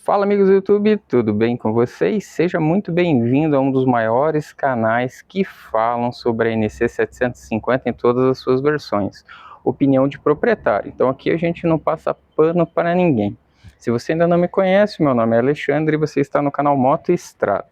Fala amigos do YouTube, tudo bem com vocês? Seja muito bem-vindo a um dos maiores canais que falam sobre a NC 750 em todas as suas versões. Opinião de proprietário. Então aqui a gente não passa pano para ninguém. Se você ainda não me conhece, meu nome é Alexandre e você está no canal Moto e Estrada.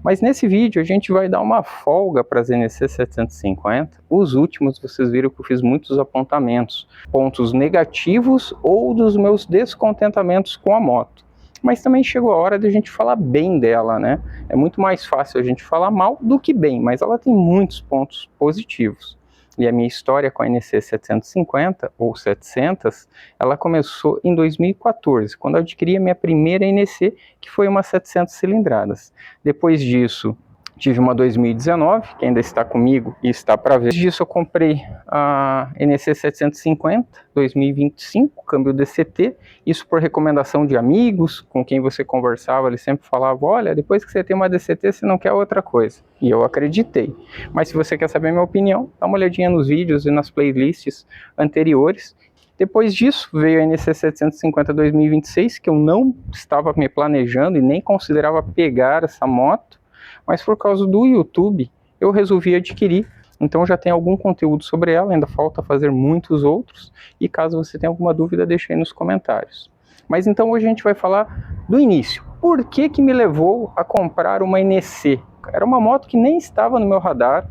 Mas nesse vídeo a gente vai dar uma folga para as NC 750. Os últimos vocês viram que eu fiz muitos apontamentos, pontos negativos ou dos meus descontentamentos com a moto. Mas também chegou a hora de a gente falar bem dela, né? É muito mais fácil a gente falar mal do que bem, mas ela tem muitos pontos positivos. E a minha história com a NC 750 ou 700, ela começou em 2014, quando eu adquiri a minha primeira NC, que foi uma 700 cilindradas. Depois disso, tive uma 2019, que ainda está comigo e está para ver. Depois disso eu comprei a NC 750, 2025, câmbio DCT, isso por recomendação de amigos, com quem você conversava, eles sempre falavam, olha, depois que você tem uma DCT, você não quer outra coisa. E eu acreditei. Mas se você quer saber a minha opinião, dá uma olhadinha nos vídeos e nas playlists anteriores. Depois disso, veio a NC 750 2026, que eu não estava me planejando e nem considerava pegar essa moto, mas por causa do YouTube eu resolvi adquirir. Então já tem algum conteúdo sobre ela, ainda falta fazer muitos outros, e caso você tenha alguma dúvida, deixe aí nos comentários. Mas então hoje a gente vai falar do início. Por que me levou a comprar uma NC? Era uma moto que nem estava no meu radar,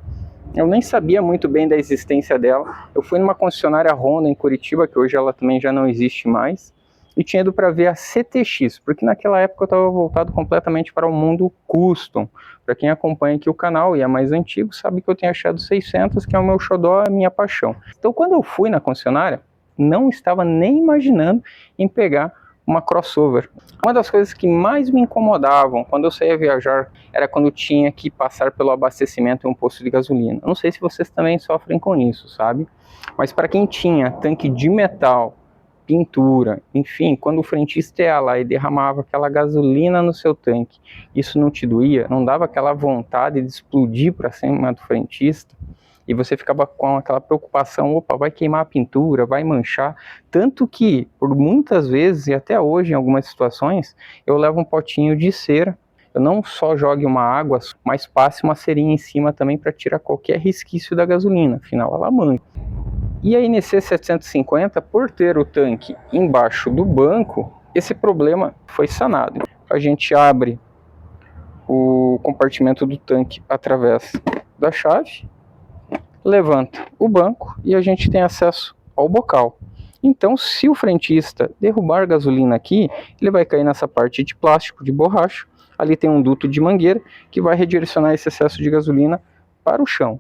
eu nem sabia muito bem da existência dela. Eu fui numa concessionária Honda em Curitiba, que hoje ela também já não existe mais, e tinha ido para ver a CTX, porque naquela época eu estava voltado completamente para o mundo custom. Para quem acompanha aqui o canal e é mais antigo, sabe que eu tenho achado 600, que é o meu xodó, a minha paixão. Então quando eu fui na concessionária, não estava nem imaginando em pegar uma crossover. Uma das coisas que mais me incomodavam quando eu saía viajar era quando eu tinha que passar pelo abastecimento em um posto de gasolina. Eu não sei se vocês também sofrem com isso, sabe? Mas para quem tinha tanque de metal, pintura, enfim, quando o frentista ia lá e derramava aquela gasolina no seu tanque, isso não te doía? Não dava aquela vontade de explodir para cima do frentista? E você ficava com aquela preocupação, opa, vai queimar a pintura, vai manchar. Tanto que, por muitas vezes, e até hoje em algumas situações, eu levo um potinho de cera. Eu não só jogue uma água, mas passe uma cerinha em cima também para tirar qualquer resquício da gasolina, afinal ela mancha. E a NC 750, por ter o tanque embaixo do banco, esse problema foi sanado. A gente abre o compartimento do tanque através da chave, levanta o banco e a gente tem acesso ao bocal. Então, se o frentista derrubar gasolina aqui, ele vai cair nessa parte de plástico, de borracha. Ali tem um duto de mangueira que vai redirecionar esse excesso de gasolina para o chão.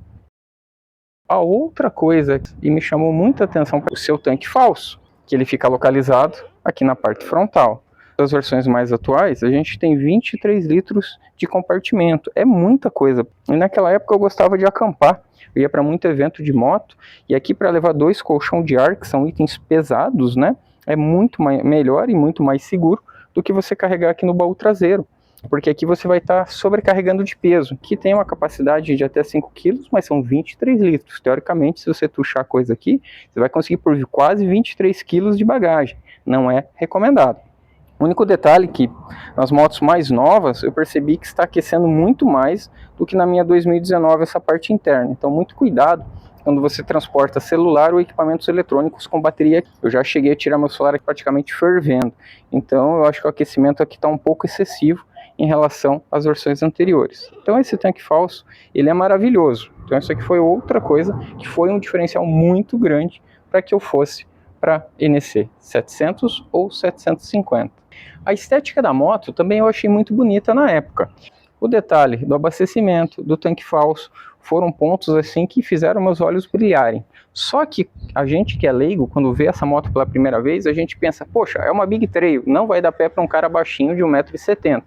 A outra coisa que me chamou muita atenção é o seu tanque falso, que ele fica localizado aqui na parte frontal. Das versões mais atuais, a gente tem 23 litros de compartimento. É muita coisa. E naquela época eu gostava de acampar. Eu ia para muito evento de moto. E aqui para levar 2 colchão de ar, que são itens pesados, né? É muito melhor e muito mais seguro do que você carregar aqui no baú traseiro. Porque aqui você vai estar sobrecarregando de peso, que tem uma capacidade de até 5 kg, mas são 23 litros. Teoricamente, se você tuchar a coisa aqui, você vai conseguir por quase 23 kg de bagagem. Não é recomendado. O único detalhe é que nas motos mais novas eu percebi que está aquecendo muito mais do que na minha 2019 essa parte interna. Então muito cuidado quando você transporta celular ou equipamentos eletrônicos com bateria. Eu já cheguei a tirar meu celular praticamente fervendo. Então eu acho que o aquecimento aqui está um pouco excessivo em relação às versões anteriores. Então esse tanque falso, ele é maravilhoso. Então isso aqui foi outra coisa que foi um diferencial muito grande para que eu fosse para NC 700 ou 750. A estética da moto também eu achei muito bonita na época. O detalhe do abastecimento, do tanque falso, foram pontos assim que fizeram meus olhos brilharem. Só que a gente que é leigo, quando vê essa moto pela primeira vez, a gente pensa, poxa, é uma Big Trail, não vai dar pé para um cara baixinho de 1,70 m.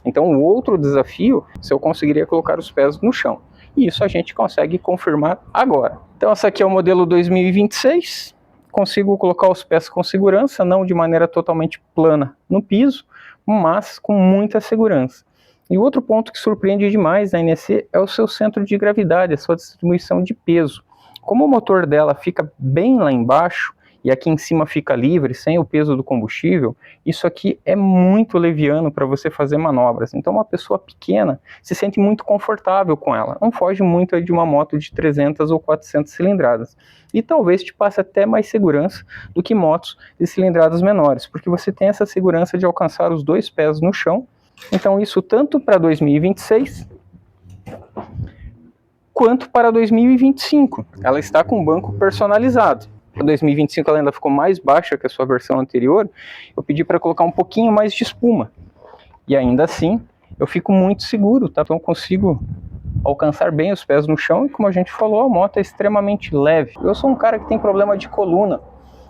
Então o outro desafio, se eu conseguiria colocar os pés no chão. E isso a gente consegue confirmar agora. Então essa aqui é o modelo 2026. Consigo colocar os pés com segurança, não de maneira totalmente plana no piso, mas com muita segurança. E outro ponto que surpreende demais na NC é o seu centro de gravidade, a sua distribuição de peso. Como o motor dela fica bem lá embaixo e aqui em cima fica livre, sem o peso do combustível, isso aqui é muito leviano para você fazer manobras. Então uma pessoa pequena se sente muito confortável com ela, não foge muito de uma moto de 300 ou 400 cilindradas. E talvez te passe até mais segurança do que motos de cilindradas menores, porque você tem essa segurança de alcançar os 2 pés no chão. Então isso tanto para 2026 quanto para 2025. Ela está com banco personalizado. Para 2025 ela ainda ficou mais baixa que a sua versão anterior. Eu pedi para colocar um pouquinho mais de espuma. E ainda assim, eu fico muito seguro, tá? Então eu consigo alcançar bem os pés no chão e, como a gente falou, a moto é extremamente leve. Eu sou um cara que tem problema de coluna,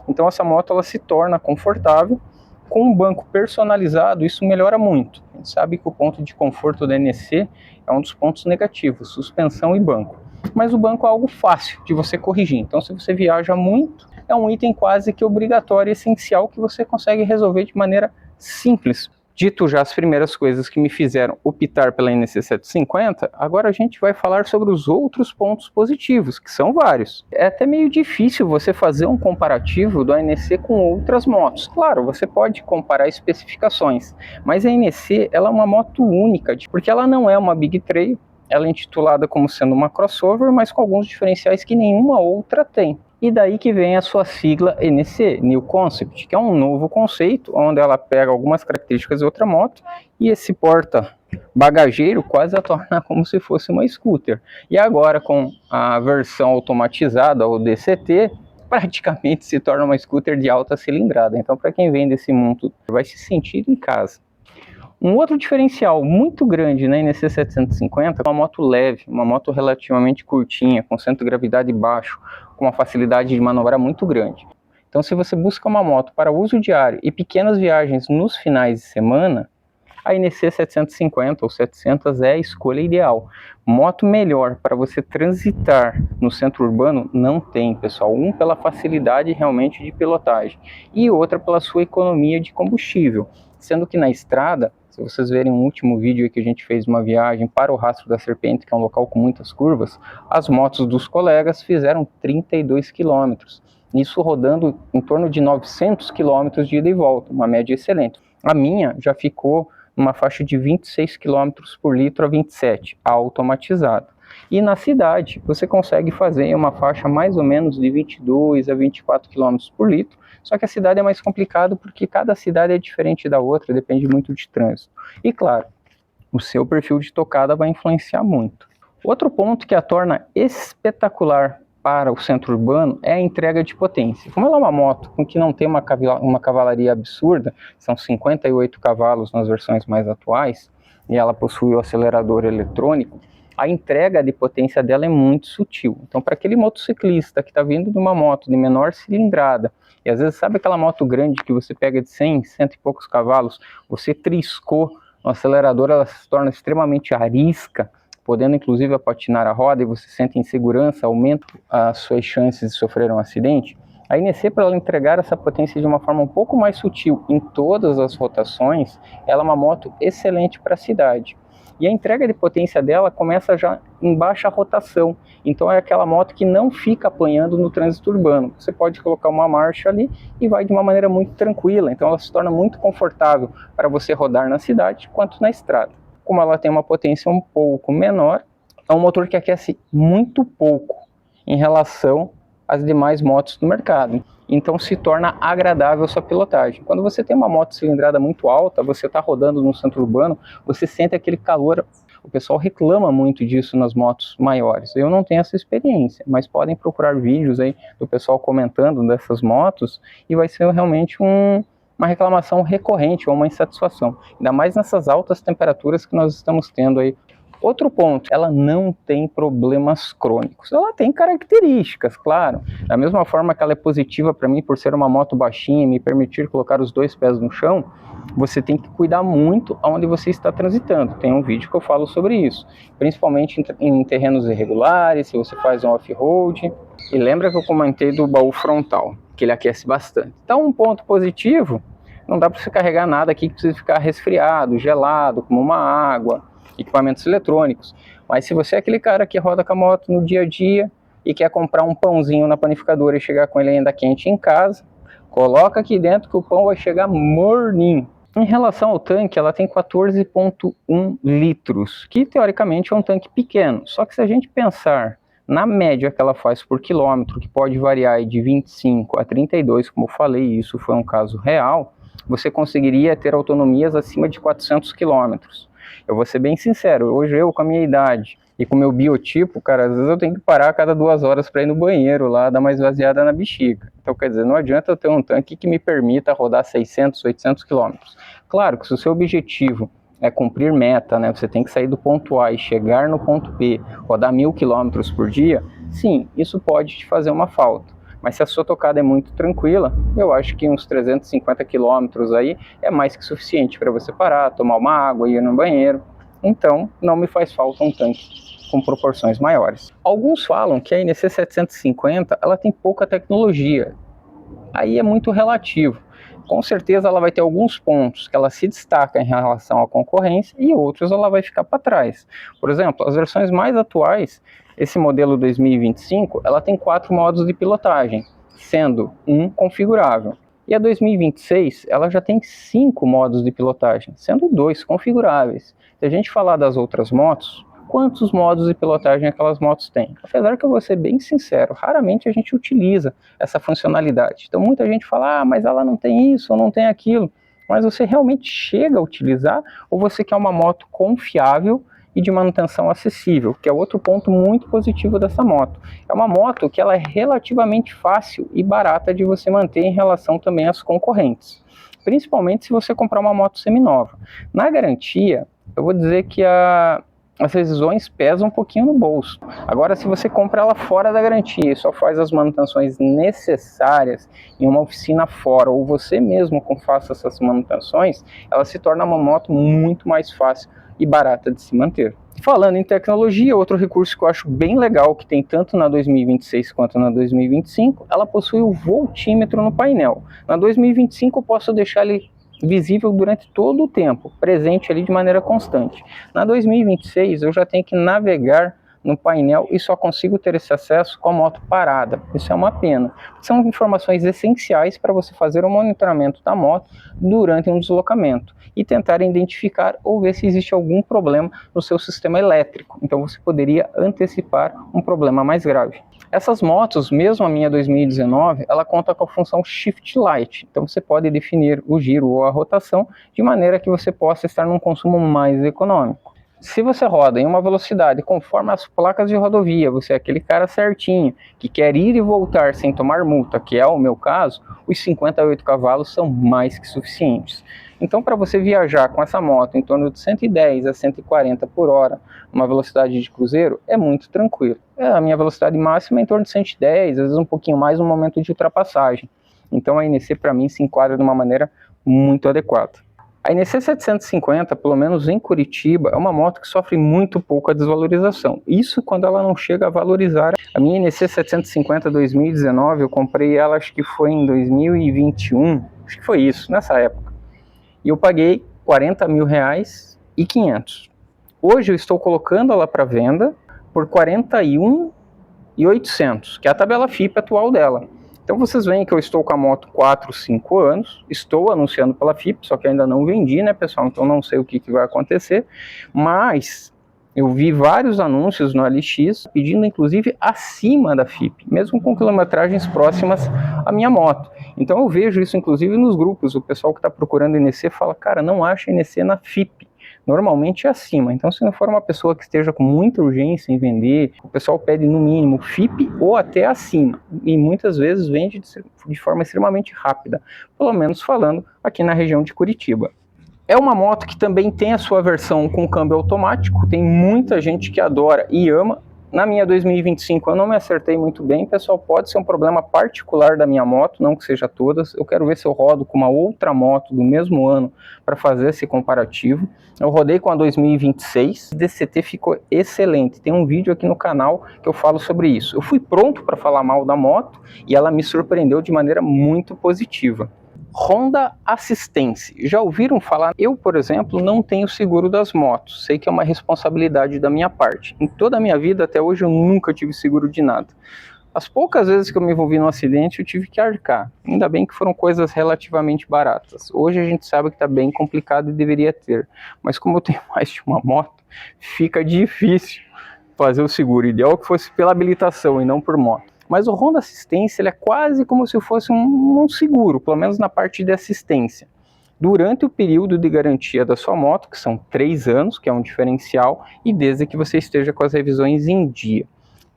então essa moto ela se torna confortável. Com um banco personalizado, isso melhora muito. A gente sabe que o ponto de conforto da NSC é um dos pontos negativos, suspensão e banco. Mas o banco é algo fácil de você corrigir. Então, se você viaja muito, é um item quase que obrigatório e essencial que você consegue resolver de maneira simples. Dito já as primeiras coisas que me fizeram optar pela NSC 750, agora a gente vai falar sobre os outros pontos positivos, que são vários. É até meio difícil você fazer um comparativo do NSC com outras motos. Claro, você pode comparar especificações, mas a NSC ela é uma moto única, porque ela não é uma Big Trail, ela é intitulada como sendo uma crossover, mas com alguns diferenciais que nenhuma outra tem. E daí que vem a sua sigla NC, New Concept, que é um novo conceito, onde ela pega algumas características de outra moto e esse porta-bagageiro quase a torna como se fosse uma scooter. E agora com a versão automatizada, o DCT, praticamente se torna uma scooter de alta cilindrada. Então para quem vem desse mundo, vai se sentir em casa. Um outro diferencial muito grande na NSC 750 é uma moto leve, uma moto relativamente curtinha, com centro de gravidade baixo, com uma facilidade de manobrar muito grande. Então, se você busca uma moto para uso diário e pequenas viagens nos finais de semana, a NSC 750 ou 700 é a escolha ideal. Moto melhor para você transitar no centro urbano não tem, pessoal. Um, pela facilidade realmente de pilotagem e outra pela sua economia de combustível. Sendo que na estrada, se vocês verem um último vídeo que a gente fez uma viagem para o Rastro da Serpente, que é um local com muitas curvas, as motos dos colegas fizeram 32 km. Isso rodando em torno de 900 km de ida e volta, uma média excelente. A minha já ficou numa faixa de 26 km por litro a 27, automatizada. E na cidade, você consegue fazer uma faixa mais ou menos de 22 a 24 km por litro, só que a cidade é mais complicado porque cada cidade é diferente da outra, depende muito de trânsito. E claro, o seu perfil de tocada vai influenciar muito. Outro ponto que a torna espetacular para o centro urbano é a entrega de potência. Como ela é uma moto com que não tem uma cavalaria absurda, são 58 cavalos nas versões mais atuais, e ela possui o acelerador eletrônico, a entrega de potência dela é muito sutil. Então, para aquele motociclista que está vindo de uma moto de menor cilindrada, e às vezes sabe aquela moto grande que você pega de 100, cento e poucos cavalos, você triscou no acelerador, ela se torna extremamente arisca, podendo inclusive patinar a roda e você sente insegurança, aumenta as suas chances de sofrer um acidente. A NSC, para ela entregar essa potência de uma forma um pouco mais sutil em todas as rotações, ela é uma moto excelente para a cidade. E a entrega de potência dela começa já em baixa rotação, então é aquela moto que não fica apanhando no trânsito urbano. Você pode colocar uma marcha ali e vai de uma maneira muito tranquila, então ela se torna muito confortável para você rodar na cidade quanto na estrada. Como ela tem uma potência um pouco menor, é um motor que aquece muito pouco em relação às demais motos do mercado. Então se torna agradável a sua pilotagem. Quando você tem uma moto cilindrada muito alta, você está rodando no centro urbano, você sente aquele calor. O pessoal reclama muito disso nas motos maiores. Eu não tenho essa experiência, mas podem procurar vídeos aí do pessoal comentando dessas motos e vai ser realmente uma reclamação recorrente ou uma insatisfação, ainda mais nessas altas temperaturas que nós estamos tendo aí. Outro ponto, ela não tem problemas crônicos. Ela tem características, claro. Da mesma forma que ela é positiva para mim por ser uma moto baixinha e me permitir colocar os 2 pés no chão, você tem que cuidar muito aonde você está transitando. Tem um vídeo que eu falo sobre isso, principalmente em terrenos irregulares, se você faz um off-road. E lembra que eu comentei do baú frontal, que ele aquece bastante. Então um ponto positivo, não dá para você carregar nada aqui que precisa ficar resfriado, gelado, como uma água, equipamentos eletrônicos. Mas se você é aquele cara que roda com a moto no dia a dia, e quer comprar um pãozinho na panificadora e chegar com ele ainda quente em casa, coloca aqui dentro que o pão vai chegar morninho. Em relação ao tanque, ela tem 14,1 litros, que teoricamente é um tanque pequeno. Só que se a gente pensar na média que ela faz por quilômetro, que pode variar de 25 a 32, como eu falei, isso foi um caso real, você conseguiria ter autonomias acima de 400 quilômetros. Eu vou ser bem sincero, hoje eu com a minha idade e com o meu biotipo, cara, às vezes eu tenho que parar a cada 2 horas para ir no banheiro lá, dar uma esvaziada na bexiga. Então, quer dizer, não adianta eu ter um tanque que me permita rodar 600, 800 quilômetros. Claro que se o seu objetivo é cumprir meta, né, você tem que sair do ponto A e chegar no ponto B, rodar 1000 quilômetros por dia, sim, isso pode te fazer uma falta. Mas se a sua tocada é muito tranquila, eu acho que uns 350 quilômetros aí é mais que suficiente para você parar, tomar uma água, ir no banheiro. Então, não me faz falta um tanque com proporções maiores. Alguns falam que a NEC 750 ela tem pouca tecnologia. Aí é muito relativo. Com certeza ela vai ter alguns pontos que ela se destaca em relação à concorrência e outros ela vai ficar para trás. Por exemplo, as versões mais atuais, esse modelo 2025, ela tem 4 modos de pilotagem, sendo um configurável. E a 2026, ela já tem 5 modos de pilotagem, sendo 2 configuráveis. Se a gente falar das outras motos, quantos modos de pilotagem aquelas motos têm? Apesar que eu vou ser bem sincero, raramente a gente utiliza essa funcionalidade. Então muita gente fala, mas ela não tem isso ou não tem aquilo. Mas você realmente chega a utilizar ou você quer uma moto confiável e de manutenção acessível, que é outro ponto muito positivo dessa moto. É uma moto que ela é relativamente fácil e barata de você manter em relação também às concorrentes. Principalmente se você comprar uma moto seminova. Na garantia, eu vou dizer que as revisões pesam um pouquinho no bolso. Agora, se você compra ela fora da garantia e só faz as manutenções necessárias em uma oficina fora, ou você mesmo faça essas manutenções, ela se torna uma moto muito mais fácil e barata de se manter. Falando em tecnologia, outro recurso que eu acho bem legal, que tem tanto na 2026 quanto na 2025, ela possui o voltímetro no painel. Na 2025 eu posso deixar ele visível durante todo o tempo, presente ali de maneira constante. Na 2026 eu já tenho que navegar no painel e só consigo ter esse acesso com a moto parada. Isso é uma pena. São informações essenciais para você fazer o monitoramento da moto durante um deslocamento e tentar identificar ou ver se existe algum problema no seu sistema elétrico. Então você poderia antecipar um problema mais grave. Essas motos, mesmo a minha 2019, ela conta com a função Shift Light. Então você pode definir o giro ou a rotação de maneira que você possa estar num consumo mais econômico. Se você roda em uma velocidade conforme as placas de rodovia, você é aquele cara certinho, que quer ir e voltar sem tomar multa, que é o meu caso, os 58 cavalos são mais que suficientes. Então, para você viajar com essa moto em torno de 110 a 140 por hora, uma velocidade de cruzeiro, é muito tranquilo. A minha velocidade máxima é em torno de 110, às vezes um pouquinho mais no momento de ultrapassagem. Então, a NEC, para mim, se enquadra de uma maneira muito adequada. A NEC 750, pelo menos em Curitiba, é uma moto que sofre muito pouco a desvalorização. Isso quando ela não chega a valorizar. A minha NEC 750 2019, eu comprei ela, acho que foi em 2021, acho que foi isso, nessa época. E eu paguei R$40.500. Hoje eu estou colocando ela para venda por R$41.800, que é a tabela FIPE atual dela. Então vocês veem que eu estou com a moto 4, 5 anos, estou anunciando pela FIPE, só que ainda não vendi, né, pessoal? Então não sei o que vai acontecer, mas eu vi vários anúncios no LX pedindo inclusive acima da FIPE, mesmo com quilometragens próximas à minha moto. Então eu vejo isso inclusive nos grupos, o pessoal que está procurando NEC fala, cara, não acha NEC na FIPE. Normalmente é acima, então se não for uma pessoa que esteja com muita urgência em vender, o pessoal pede no mínimo FIPE ou até acima, e muitas vezes vende de forma extremamente rápida, pelo menos falando aqui na região de Curitiba. É uma moto que também tem a sua versão com câmbio automático, tem muita gente que adora e ama. Na minha 2025 eu não me acertei muito bem, pessoal, pode ser um problema particular da minha moto, não que seja todas. Eu quero ver se eu rodo com uma outra moto do mesmo ano para fazer esse comparativo. Eu rodei com a 2026, a DCT ficou excelente, tem um vídeo aqui no canal que eu falo sobre isso. Eu fui pronto para falar mal da moto e ela me surpreendeu de maneira muito positiva. Honda Assistência. Já ouviram falar? Eu, por exemplo, não tenho seguro das motos. Sei que é uma responsabilidade da minha parte. Em toda a minha vida, até hoje, eu nunca tive seguro de nada. As poucas vezes que eu me envolvi num acidente, eu tive que arcar. Ainda bem que foram coisas relativamente baratas. Hoje a gente sabe que está bem complicado e deveria ter. Mas como eu tenho mais de uma moto, fica difícil fazer o seguro. O ideal é que fosse pela habilitação e não por moto. Mas o Honda Assistência ele é quase como se fosse um seguro, pelo menos na parte de assistência. Durante o período de garantia da sua moto, que são 3 anos, que é um diferencial, e desde que você esteja com as revisões em dia.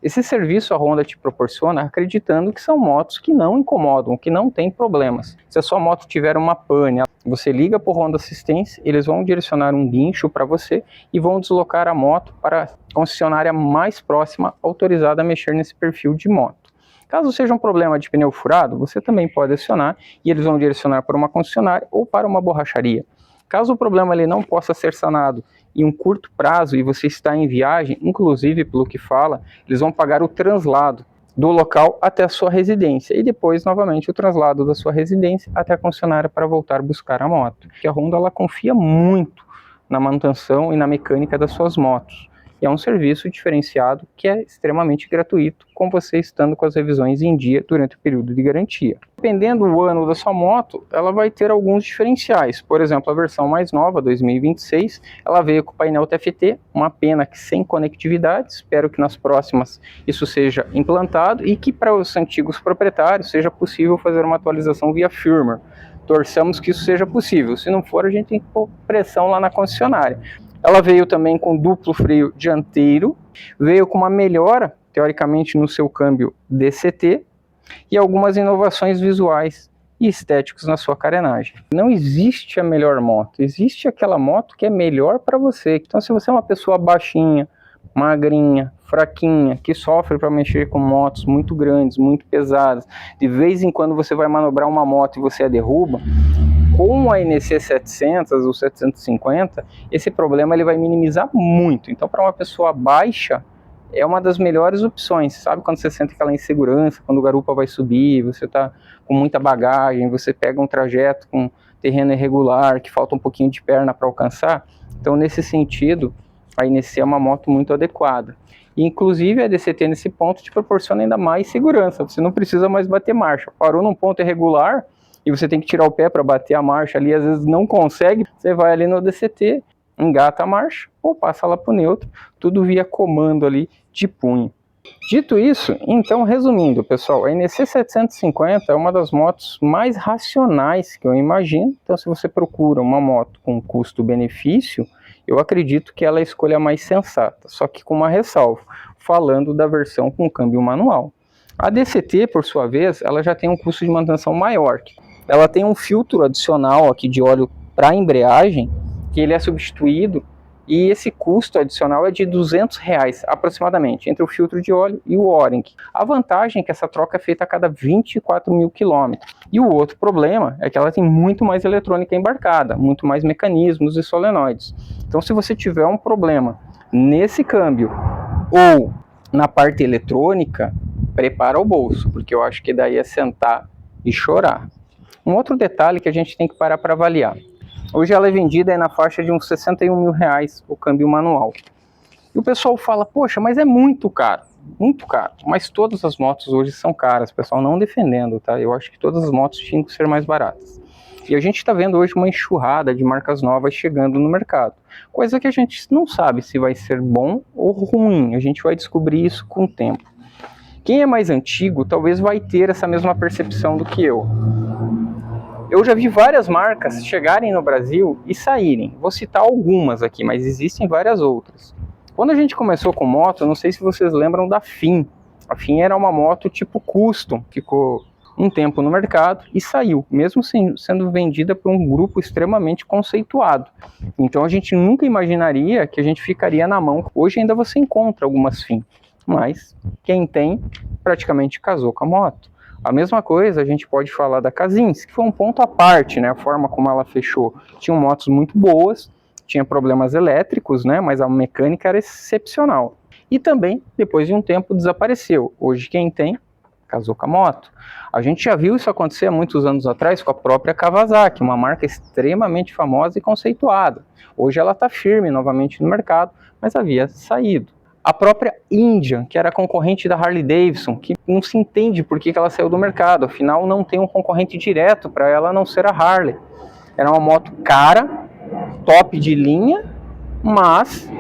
Esse serviço a Honda te proporciona acreditando que são motos que não incomodam, que não tem problemas. Se a sua moto tiver uma pane, você liga para o Honda Assistência, eles vão direcionar um guincho para você e vão deslocar a moto para a concessionária mais próxima autorizada a mexer nesse perfil de moto. Caso seja um problema de pneu furado, você também pode acionar e eles vão direcionar para uma concessionária ou para uma borracharia. Caso o problema ele não possa ser sanado em um curto prazo e você está em viagem, inclusive pelo que fala, eles vão pagar o translado do local até a sua residência e depois novamente o translado da sua residência até a concessionária para voltar buscar a moto. Porque a Honda ela confia muito na manutenção e na mecânica das suas motos. E é um serviço diferenciado que é extremamente gratuito, com você estando com as revisões em dia durante o período de garantia. Dependendo do ano da sua moto, ela vai ter alguns diferenciais. Por exemplo, a versão mais nova, 2026, ela veio com o painel TFT, uma pena que sem conectividade, espero que nas próximas isso seja implantado e que para os antigos proprietários seja possível fazer uma atualização via firmware. Torçamos que isso seja possível, se não for a gente tem que pôr pressão lá na concessionária. Ela veio também com duplo freio dianteiro, veio com uma melhora, teoricamente, no seu câmbio DCT e algumas inovações visuais e estéticos na sua carenagem. Não existe a melhor moto, existe aquela moto que é melhor para você. Então, se você é uma pessoa baixinha, magrinha, fraquinha, que sofre para mexer com motos muito grandes, muito pesadas, de vez em quando você vai manobrar uma moto e você a derruba, com a NC 700 ou 750, esse problema ele vai minimizar muito. Então, para uma pessoa baixa, é uma das melhores opções. Sabe quando você sente aquela insegurança, quando o garupa vai subir, você está com muita bagagem, você pega um trajeto com terreno irregular, que falta um pouquinho de perna para alcançar? Então, nesse sentido, a NC é uma moto muito adequada. E, inclusive, a DCT nesse ponto te proporciona ainda mais segurança. Você não precisa mais bater marcha. Parou num ponto irregular, e você tem que tirar o pé para bater a marcha ali, às vezes não consegue, você vai ali no DCT, engata a marcha ou passa lá para o neutro, tudo via comando ali de punho. Dito isso, então resumindo pessoal, a NC 750 é uma das motos mais racionais que eu imagino. Então se você procura uma moto com custo-benefício, eu acredito que ela é a escolha mais sensata, só que com uma ressalva, falando da versão com câmbio manual. A DCT, por sua vez, ela já tem um custo de manutenção maior. Ela tem um filtro adicional aqui de óleo para embreagem, que ele é substituído, e esse custo adicional é de R$200 aproximadamente, entre o filtro de óleo e o O-Ring. A vantagem é que essa troca é feita a cada 24 mil quilômetros. E o outro problema é que ela tem muito mais eletrônica embarcada, muito mais mecanismos e solenoides. Então se você tiver um problema nesse câmbio ou na parte eletrônica, prepara o bolso, porque eu acho que daí é sentar e chorar. Um outro detalhe que a gente tem que parar para avaliar. Hoje ela é vendida na faixa de uns R$61 mil o câmbio manual. E o pessoal fala, poxa, mas é muito caro. Muito caro. Mas todas as motos hoje são caras, pessoal, não defendendo, tá? Eu acho que todas as motos tinham que ser mais baratas. E a gente está vendo hoje uma enxurrada de marcas novas chegando no mercado. Coisa que a gente não sabe se vai ser bom ou ruim. A gente vai descobrir isso com o tempo. Quem é mais antigo talvez vai ter essa mesma percepção do que eu. Eu já vi várias marcas chegarem no Brasil e saírem. Vou citar algumas aqui, mas existem várias outras. Quando a gente começou com moto, eu não sei se vocês lembram da Fim. A Fim era uma moto tipo custom, ficou um tempo no mercado e saiu, mesmo sendo vendida por um grupo extremamente conceituado. Então a gente nunca imaginaria que a gente ficaria na mão. Hoje ainda você encontra algumas Fim, mas quem tem praticamente casou com a moto. A mesma coisa a gente pode falar da Kazins, que foi um ponto à parte, né? A forma como ela fechou. Tinham motos muito boas, tinha problemas elétricos, né? Mas a mecânica era excepcional. E também, depois de um tempo, desapareceu. Hoje quem tem casou com a moto. A gente já viu isso acontecer há muitos anos atrás com a própria Kawasaki, uma marca extremamente famosa e conceituada. Hoje ela está firme novamente no mercado, mas havia saído. A própria Indian, que era concorrente da Harley Davidson, que não se entende por que ela saiu do mercado, afinal não tem um concorrente direto para ela a não ser a Harley. Era uma moto cara, top de linha, mas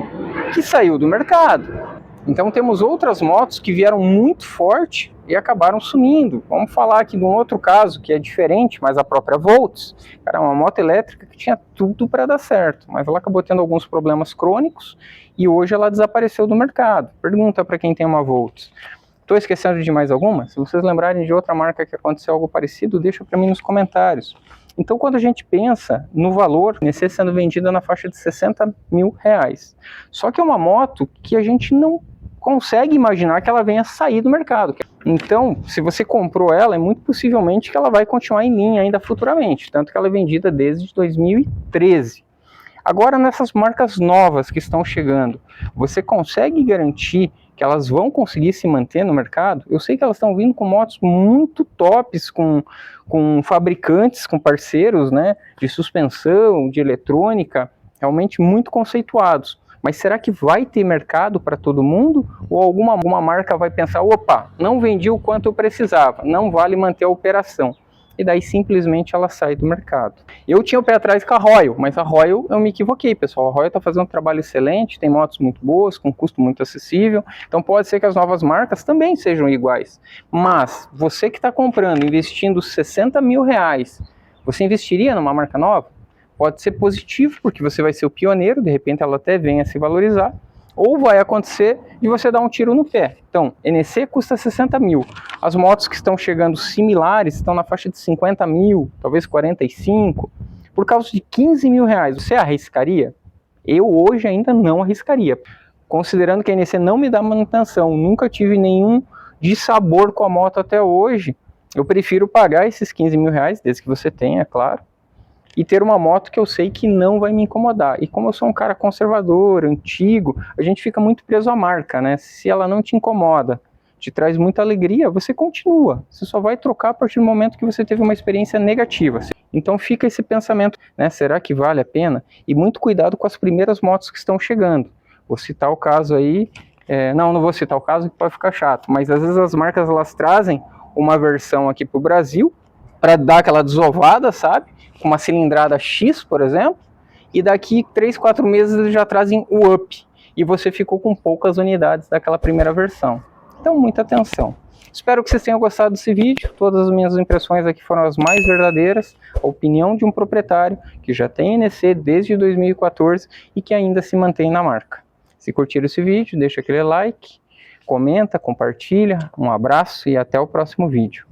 que saiu do mercado. Então temos outras motos que vieram muito forte e acabaram sumindo. Vamos falar aqui de um outro caso que é diferente, mas a própria Volts. Era uma moto elétrica que tinha tudo para dar certo, mas ela acabou tendo alguns problemas crônicos e hoje ela desapareceu do mercado. Pergunta para quem tem uma Volts. Estou esquecendo de mais alguma? Se vocês lembrarem de outra marca que aconteceu algo parecido, deixa para mim nos comentários. Então, quando a gente pensa no valor, NEC sendo vendida na faixa de R$60 mil. Só que é uma moto que a gente não consegue imaginar que ela venha sair do mercado. Então, se você comprou ela, é muito possivelmente que ela vai continuar em linha ainda futuramente, tanto que ela é vendida desde 2013. Agora, nessas marcas novas que estão chegando, você consegue garantir que elas vão conseguir se manter no mercado? Eu sei que elas estão vindo com motos muito tops, com fabricantes, com parceiros, né, de suspensão, de eletrônica, realmente muito conceituados. Mas será que vai ter mercado para todo mundo? Ou alguma marca vai pensar, opa, não vendi o quanto eu precisava, não vale manter a operação. E daí simplesmente ela sai do mercado. Eu tinha o pé atrás com a Royal, mas a Royal eu me equivoquei, pessoal. A Royal está fazendo um trabalho excelente, tem motos muito boas, com custo muito acessível. Então pode ser que as novas marcas também sejam iguais. Mas você que está comprando, investindo R$60 mil, você investiria numa marca nova? Pode ser positivo, porque você vai ser o pioneiro, de repente ela até venha a se valorizar, ou vai acontecer de você dar um tiro no pé. Então, NEC custa 60 mil. As motos que estão chegando similares estão na faixa de 50 mil, talvez 45, por causa de 15 mil reais. Você arriscaria? Eu hoje ainda não arriscaria. Considerando que a NEC não me dá manutenção, nunca tive nenhum dissabor com a moto até hoje, eu prefiro pagar esses 15 mil reais, desde que você tenha, é claro, e ter uma moto que eu sei que não vai me incomodar. E como eu sou um cara conservador, antigo, a gente fica muito preso à marca, né? Se ela não te incomoda, te traz muita alegria, você continua. Você só vai trocar a partir do momento que você teve uma experiência negativa. Então fica esse pensamento, né? Será que vale a pena? E muito cuidado com as primeiras motos que estão chegando. Vou citar o caso aí, não vou citar o caso que pode ficar chato, mas às vezes as marcas elas trazem uma versão aqui para o Brasil, para dar aquela desovada, sabe? Com uma cilindrada X, por exemplo, e daqui 3, 4 meses eles já trazem o up, e você ficou com poucas unidades daquela primeira versão. Então, muita atenção. Espero que vocês tenham gostado desse vídeo. Todas as minhas impressões aqui foram as mais verdadeiras, a opinião de um proprietário que já tem NEC desde 2014 e que ainda se mantém na marca. Se curtiram esse vídeo, deixa aquele like, comenta, compartilha, um abraço e até o próximo vídeo.